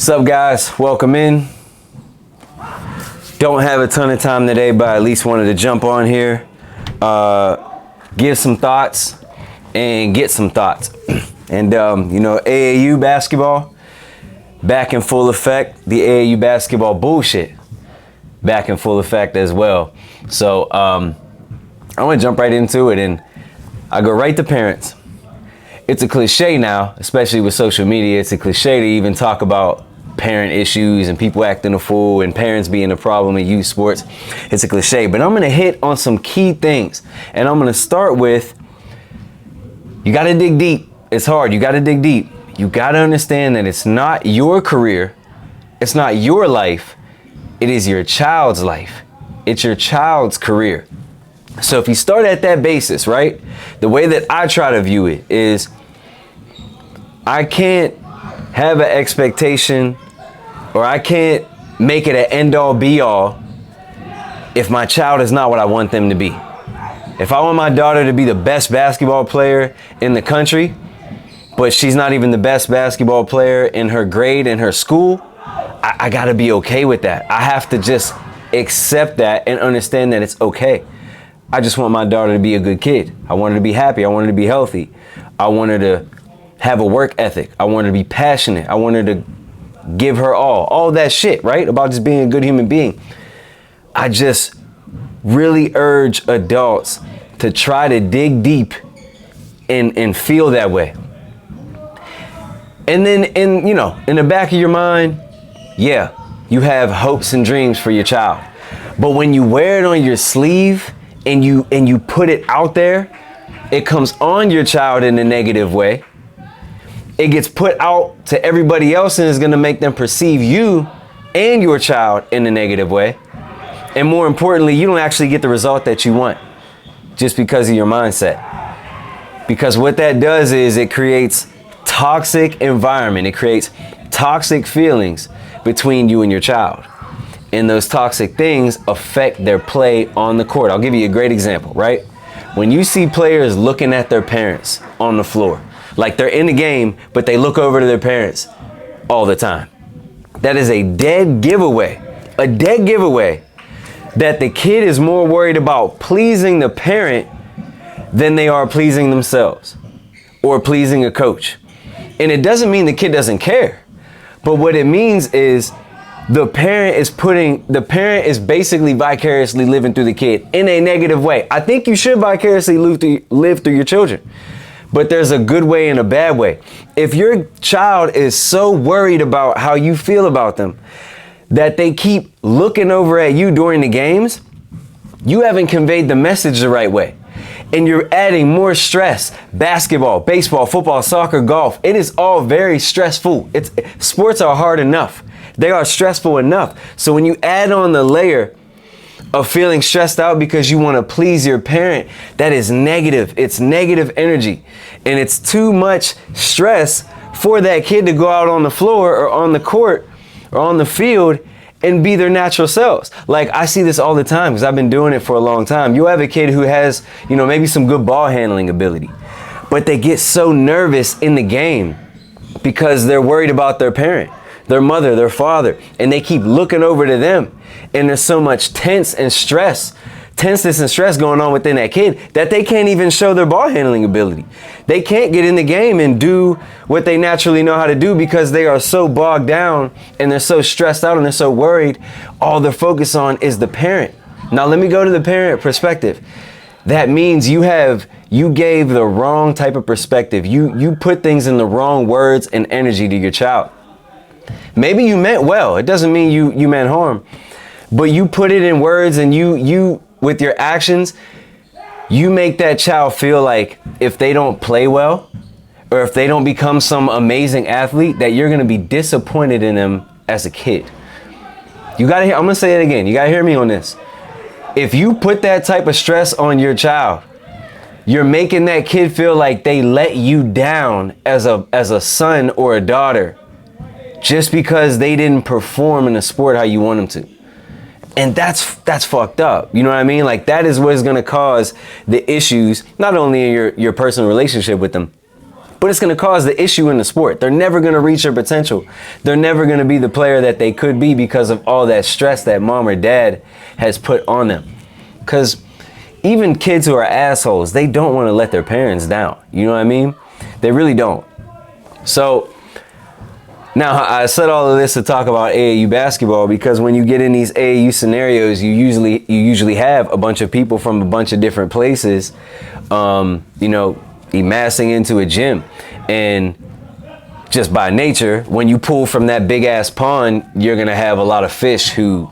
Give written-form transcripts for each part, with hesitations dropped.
What's up, guys? Welcome in. Don't have a ton of time today, but I at least wanted to jump on here, give some thoughts and get some thoughts. And AAU basketball back in full effect. The AAU basketball bullshit back in full effect as well. So I want to jump right into it, and I go right to parents. It's a cliche now, especially with social media. It's a cliche to even talk about parent issues and people acting a fool and parents being a problem in youth sports. It's a cliche, but I'm going to hit on some key things. And I'm going to start with, you got to dig deep. It's hard. You got to dig deep. You got to understand that it's not your career. It's not your life. It is your child's life. It's your child's career. So if you start at that basis, right, the way that I try to view it is I can't have an expectation, or I can't make it an end-all be-all if my child is not what I want them to be. If I want my daughter to be the best basketball player in the country, but she's not even the best basketball player in her grade in her school, I gotta be okay with that. I have to just accept that and understand that it's okay. I just want my daughter to be a good kid. I want her to be happy. I want her to be healthy. I want her to have a work ethic. I want her to be passionate. I want her to give her all that shit, right? About just being a good human being. I just really urge adults to try to dig deep and feel that way. And then in the back of your mind, yeah, you have hopes and dreams for your child. But when you wear it on your sleeve, and you put it out there, it comes on your child in a negative way. It gets put out to everybody else and is gonna make them perceive you and your child in a negative way. And more importantly, you don't actually get the result that you want just because of your mindset. Because what that does is it creates toxic environment. It creates toxic feelings between you and your child. And those toxic things affect their play on the court. I'll give you a great example, right? When you see players looking at their parents on the floor, like they're in the game, but they look over to their parents all the time. That is a dead giveaway that the kid is more worried about pleasing the parent than they are pleasing themselves or pleasing a coach. And it doesn't mean the kid doesn't care, but what it means is the parent is basically vicariously living through the kid in a negative way. I think you should vicariously live through your children, but there's a good way and a bad way. If your child is so worried about how you feel about them that they keep looking over at you during the games, you haven't conveyed the message the right way. And you're adding more stress. Basketball, baseball, football, soccer, golf, it is all very stressful. Sports are hard enough. They are stressful enough. So when you add on the layer of feeling stressed out because you want to please your parent, that is negative. It's negative energy. And it's too much stress for that kid to go out on the floor or on the court or on the field and be their natural selves. Like, I see this all the time because I've been doing it for a long time. You have a kid who has, maybe some good ball handling ability, but they get so nervous in the game because they're worried about their parent, their mother, their father, and they keep looking over to them. And there's so much tenseness and stress going on within that kid that they can't even show their ball handling ability. They can't get in the game and do what they naturally know how to do because they are so bogged down and they're so stressed out and they're so worried. All they're focused on is the parent. Now let me go to the parent perspective. That means you gave the wrong type of perspective. You put things in the wrong words and energy to your child. Maybe you meant well. It doesn't mean you meant harm. But you put it in words and you with your actions, you make that child feel like if they don't play well or if they don't become some amazing athlete, that you're going to be disappointed in them as a kid. I'm going to say it again. You got to hear me on this. If you put that type of stress on your child, you're making that kid feel like they let you down as a son or a daughter just because they didn't perform in the sport how you want them to. And that's fucked up. You know what I mean? Like, that is what is going to cause the issues, not only in your personal relationship with them, but it's going to cause the issue in the sport. They're never going to reach their potential. They're never going to be the player that they could be because of all that stress that mom or dad has put on them. Because even kids who are assholes, they don't want to let their parents down. You know what I mean? They really don't. So now I said all of this to talk about AAU basketball because when you get in these AAU scenarios, you usually have a bunch of people from a bunch of different places, amassing into a gym. And just by nature, when you pull from that big ass pond, you're going to have a lot of fish who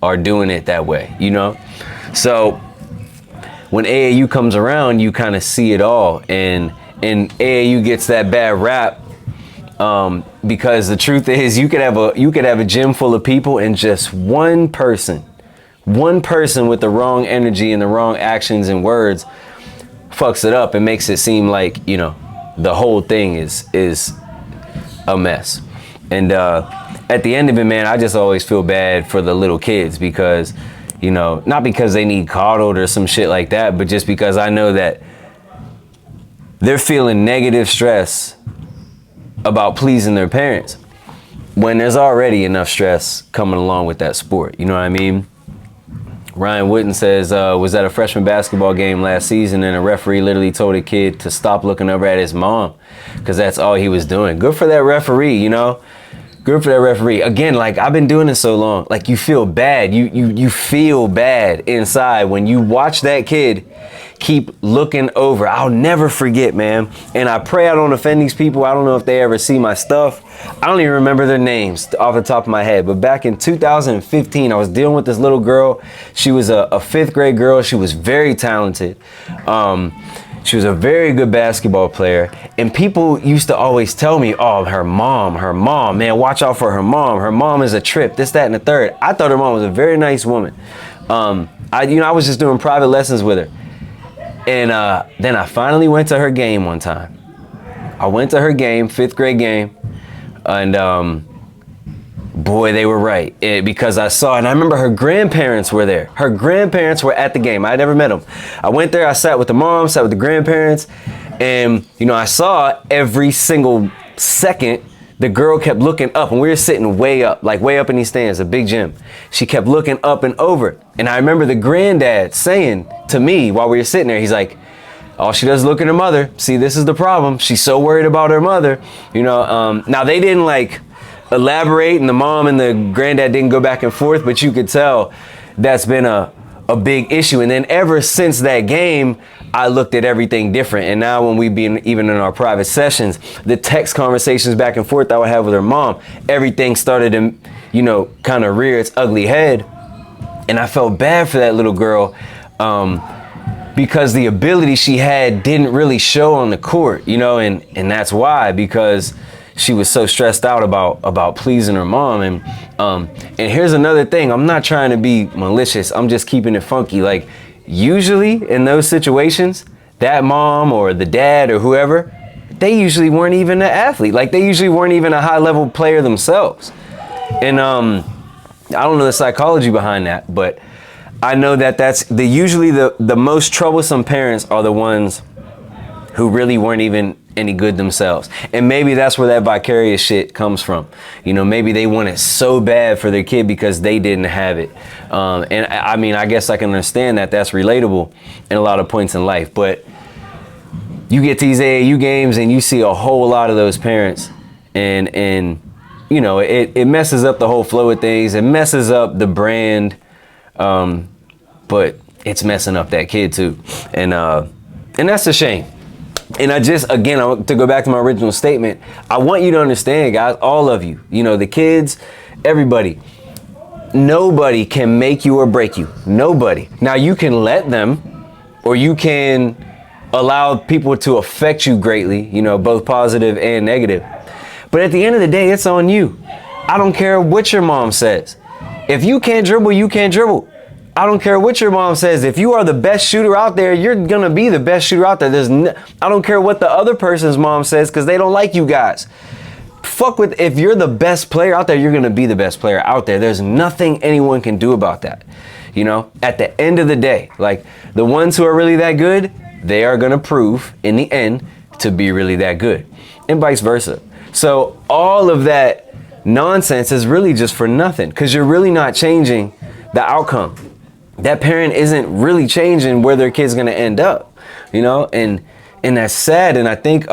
are doing it that way, So when AAU comes around, you kind of see it all. And AAU gets that bad rap because the truth is you could have a gym full of people and just one person with the wrong energy and the wrong actions and words fucks it up and makes it seem like, the whole thing is a mess. And at the end of it, man, I just always feel bad for the little kids because, not because they need coddled or some shit like that, but just because I know that they're feeling negative stress about pleasing their parents when there's already enough stress coming along with that sport. You know what I mean? Ryan Wooden says, was at a freshman basketball game last season and a referee literally told a kid to stop looking over at his mom because that's all he was doing. Good for that referee, Good for that referee. Again, like I've been doing this so long, like you feel bad. You feel bad inside when you watch that kid keep looking over. I'll never forget, man. And I pray I don't offend these people. I don't know if they ever see my stuff. I don't even remember their names off the top of my head. But back in 2015, I was dealing with this little girl. She was a fifth grade girl. She was very talented. She was a very good basketball player. And people used to always tell me, oh, her mom, man, watch out for her mom. Her mom is a trip, this, that, and the third. I thought her mom was a very nice woman. I was just doing private lessons with her. And then I finally went to her game one time. I went to her game, fifth grade game. And boy, they were right. Because I saw, and I remember her grandparents were there. Her grandparents were at the game. I never met them. I went there, I sat with the mom, sat with the grandparents. And, I saw every single second the girl kept looking up, and we were sitting way up in these stands, a big gym. She kept looking up and over. And I remember the granddad saying to me while we were sitting there, he's like, all she does is look at her mother. See, this is the problem. She's so worried about her mother. Now they didn't elaborate, and the mom and the granddad didn't go back and forth, but you could tell that's been a big issue. And then ever since that game, I looked at everything different. And now when we be even in our private sessions, the text conversations back and forth I would have with her mom, everything started to, kind of rear its ugly head. And I felt bad for that little girl because the ability she had didn't really show on the court, and that's why, because she was so stressed out about pleasing her mom. And here's another thing. I'm not trying to be malicious. I'm just keeping it funky. Like, usually in those situations, that mom or the dad or whoever, they usually weren't even an athlete. Like, they usually weren't even a high level player themselves. And I don't know the psychology behind that, but I know that that's usually the most troublesome parents are the ones who really weren't even any good themselves. And maybe that's where that vicarious shit comes from. Maybe they want it so bad for their kid because they didn't have it. And I mean, I guess I can understand that that's relatable in a lot of points in life. But you get these AAU games and you see a whole lot of those parents, and it messes up the whole flow of things. It messes up the brand, but it's messing up that kid too. And that's a shame. And again, to go back to my original statement, I want you to understand, guys, all of you, the kids, everybody, nobody can make you or break you. Nobody. Now, you can let them, or you can allow people to affect you greatly, both positive and negative. But at the end of the day, it's on you. I don't care what your mom says. If you can't dribble, you can't dribble. I don't care what your mom says. If you are the best shooter out there, you're going to be the best shooter out there. I don't care what the other person's mom says because they don't like you guys. If you're the best player out there, you're going to be the best player out there. There's nothing anyone can do about that. At the end of the day, like the ones who are really that good, they are going to prove in the end to be really that good, and vice versa. So all of that nonsense is really just for nothing, because you're really not changing the outcome. That parent isn't really changing where their kid's going to end up, you know, and that's sad. And I think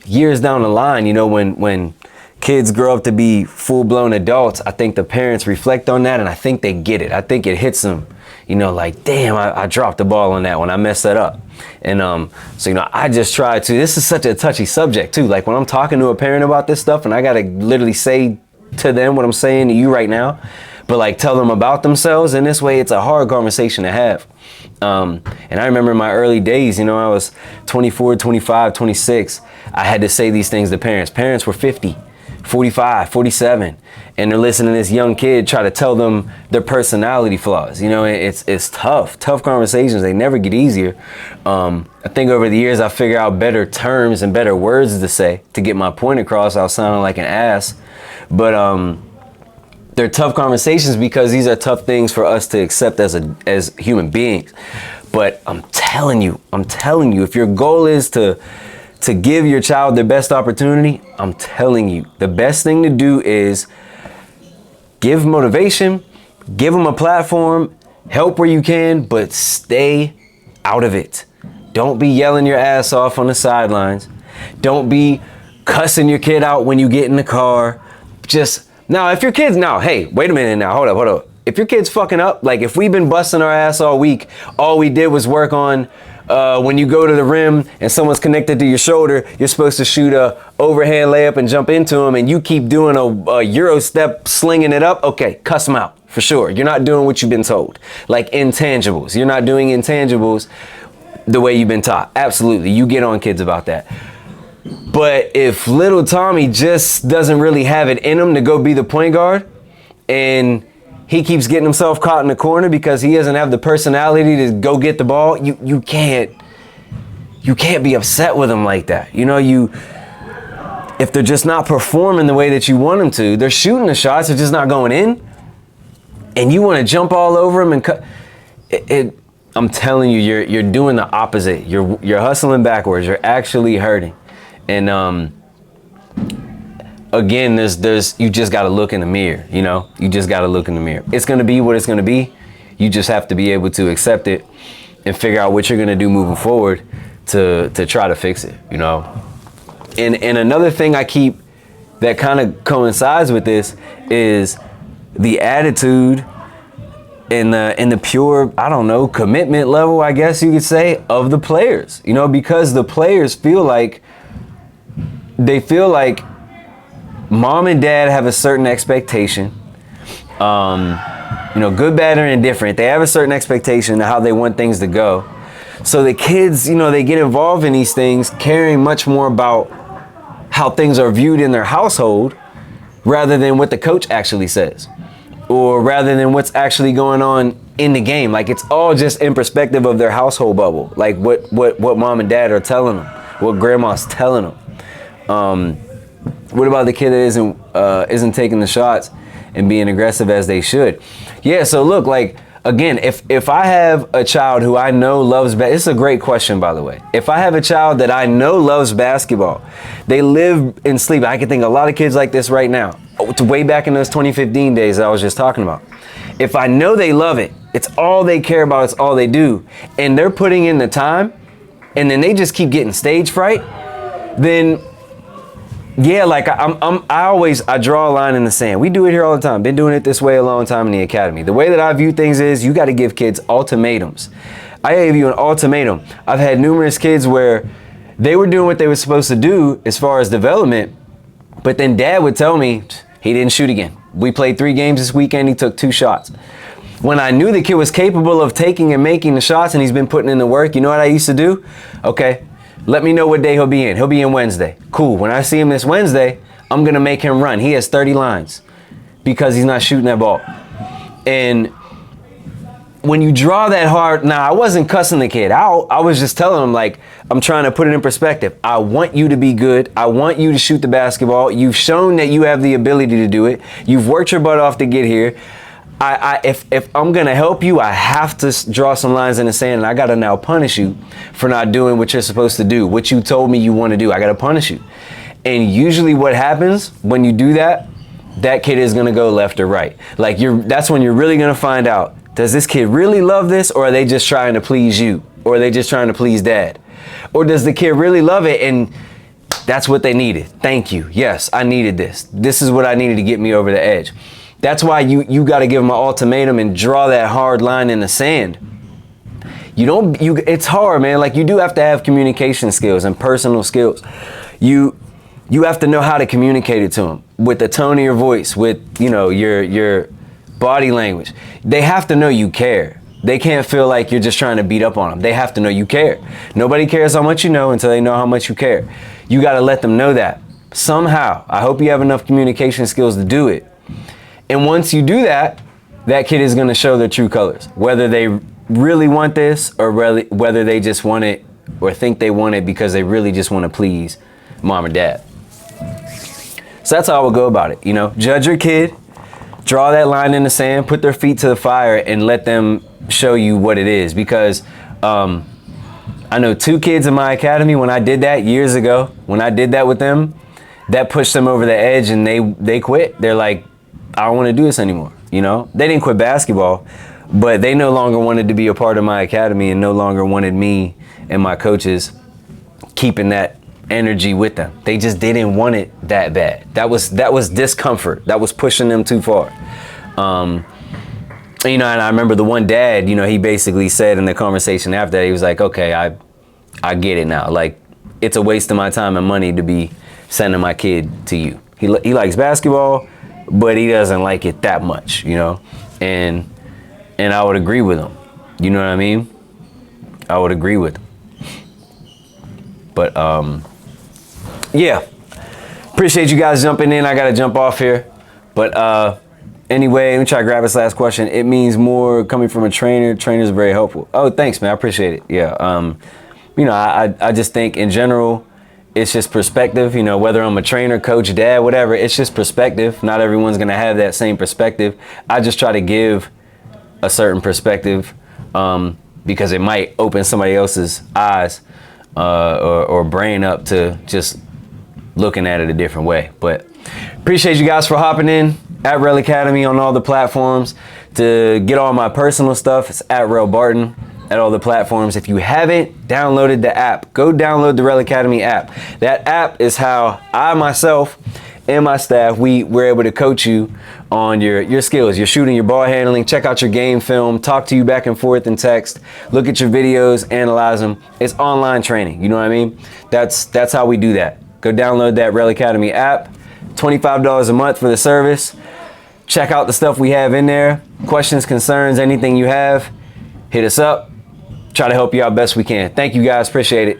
years down the line, you know, when kids grow up to be full-blown adults, I think the parents reflect on that, and I think they get it. I think it hits them, you know, like, damn, I dropped the ball on that one. I messed that up. And so, you know, I just try to, this is such a touchy subject too. Like when I'm talking to a parent about this stuff and I got to literally say to them what I'm saying to you right now, but like tell them about themselves in this way, it's a hard conversation to have. And I remember in my early days, you know, I was 24, 25, 26. I had to say these things to parents. Parents were 50. 45, 47, and they're listening to this young kid try to tell them their personality flaws. You know, it's tough conversations. They never get easier. I think over the years I figured out better terms and better words to say to get my point across. I was sounding like an ass, but they're tough conversations because these are tough things for us to accept as human beings. But I'm telling you, if your goal is to give your child their best opportunity, I'm telling you, the best thing to do is give motivation, give them a platform, help where you can, but stay out of it. Don't be yelling your ass off on the sidelines. Don't be cussing your kid out when you get in the car. If your kid's, hey, wait a minute now, hold up. If your kid's fucking up, like if we've been busting our ass all week, all we did was work on when you go to the rim and someone's connected to your shoulder, you're supposed to shoot a overhand layup and jump into them, and you keep doing a Euro step, slinging it up. Okay, cuss them out for sure. You're not doing what you've been told. Like intangibles. You're not doing intangibles the way you've been taught. Absolutely. You get on kids about that. But if little Tommy just doesn't really have it in him to go be the point guard, and he keeps getting himself caught in the corner because he doesn't have the personality to go get the ball, you can't be upset with him like that. You know, if they're just not performing the way that you want them to, they're shooting the shots, they're just not going in, and you want to jump all over them and cut it. I'm telling you, you're doing the opposite. You're hustling backwards. You're actually hurting. And again, you just got to look in the mirror, you know? You just got to look in the mirror. It's going to be what it's going to be. You just have to be able to accept it and figure out what you're going to do moving forward to try to fix it, you know? And another thing I keep that kind of coincides with this is the attitude and the pure, I don't know, commitment level, I guess you could say, of the players, you know, because the players feel like mom and dad have a certain expectation, you know, good, bad, or indifferent. They have a certain expectation of how they want things to go. So the kids, you know, they get involved in these things caring much more about how things are viewed in their household rather than what the coach actually says, or rather than what's actually going on in the game. Like it's all just in perspective of their household bubble, like what mom and dad are telling them, what grandma's telling them. What about the kid that isn't taking the shots and being aggressive as they should? Yeah, so look, like, again, if I have a child who I know loves this is a great question, by the way. If I have a child that I know loves basketball, they live and sleep. I can think of a lot of kids like this right now, way back in those 2015 days that I was just talking about. If I know they love it, it's all they care about, it's all they do, and they're putting in the time, and then they just keep getting stage fright, then yeah, like I draw a line in the sand. We do it here all the time. Been doing it this way a long time in the academy. The way that I view things is you got to give kids ultimatums. I gave you an ultimatum. I've had numerous kids where they were doing what they were supposed to do as far as development, but then dad would tell me he didn't shoot again. We played 3 games this weekend. He took 2 shots. When I knew the kid was capable of taking and making the shots and he's been putting in the work, you know what I used to do? Okay. Let me know what day he'll be in. He'll be in Wednesday. Cool. When I see him this Wednesday, I'm going to make him run. He has 30 lines because he's not shooting that ball. And when you draw that hard, I wasn't cussing the kid out. I was just telling him, like, I'm trying to put it in perspective. I want you to be good. I want you to shoot the basketball. You've shown that you have the ability to do it. You've worked your butt off to get here. If I'm gonna help you, I have to draw some lines in the sand, and I gotta now punish you for not doing what you're supposed to do, what you told me you want to do. I gotta punish you. And usually what happens when you do that, that kid is gonna go left or right. Like that's when you're really gonna find out, does this kid really love this, or are they just trying to please you? Or are they just trying to please dad? Or does the kid really love it and that's what they needed? Thank you. Yes, I needed this. This is what I needed to get me over the edge. That's why you got to give them an ultimatum and draw that hard line in the sand. It's hard, man. Like, you do have to have communication skills and personal skills. You have to know how to communicate it to them with the tone of your voice, with, your body language. They have to know you care. They can't feel like you're just trying to beat up on them. They have to know you care. Nobody cares how much you know until they know how much you care. You got to let them know that somehow. I hope you have enough communication skills to do it. And once you do that, that kid is going to show their true colors, whether they really want this or whether they just want it or think they want it because they really just want to please mom or dad. So that's how I would go about it. Judge your kid, draw that line in the sand, put their feet to the fire, and let them show you what it is. Because I know 2 kids in my academy, when I did that years ago, when I did that with them, that pushed them over the edge and they quit. They're like, I don't want to do this anymore. They didn't quit basketball, but they no longer wanted to be a part of my academy and no longer wanted me and my coaches keeping that energy with them. They just didn't want it that bad. That was discomfort. That was pushing them too far. And I remember the one dad, he basically said in the conversation after that, he was like, okay, I get it now. Like, it's a waste of my time and money to be sending my kid to you. He likes basketball, but he doesn't like it that much, and I would agree with him. You know what I mean? I would agree with him. But, yeah, appreciate you guys jumping in. I got to jump off here. But anyway, let me try to grab this last question. It means more coming from a trainer. Trainers are very helpful. Oh, thanks, man. I appreciate it. Yeah. I just think in general, it's just perspective, whether I'm a trainer, coach, dad, whatever, it's just perspective. Not everyone's going to have that same perspective. I just try to give a certain perspective because it might open somebody else's eyes or brain up to just looking at it a different way. But appreciate you guys for hopping in at Rel Academy on all the platforms. To get all my personal stuff, it's at Rel Barton at all the platforms. If you haven't downloaded the app, go download the Rel Academy app. That app is how I myself and my staff, we're able to coach you on your skills, your shooting, your ball handling, check out your game film, talk to you back and forth in text, look at your videos, analyze them. It's online training, you know what I mean? That's how we do that. Go download that Rel Academy app, $25 a month for the service. Check out the stuff we have in there. Questions, concerns, anything you have, hit us up. Try to help you out best we can. Thank you guys, appreciate it.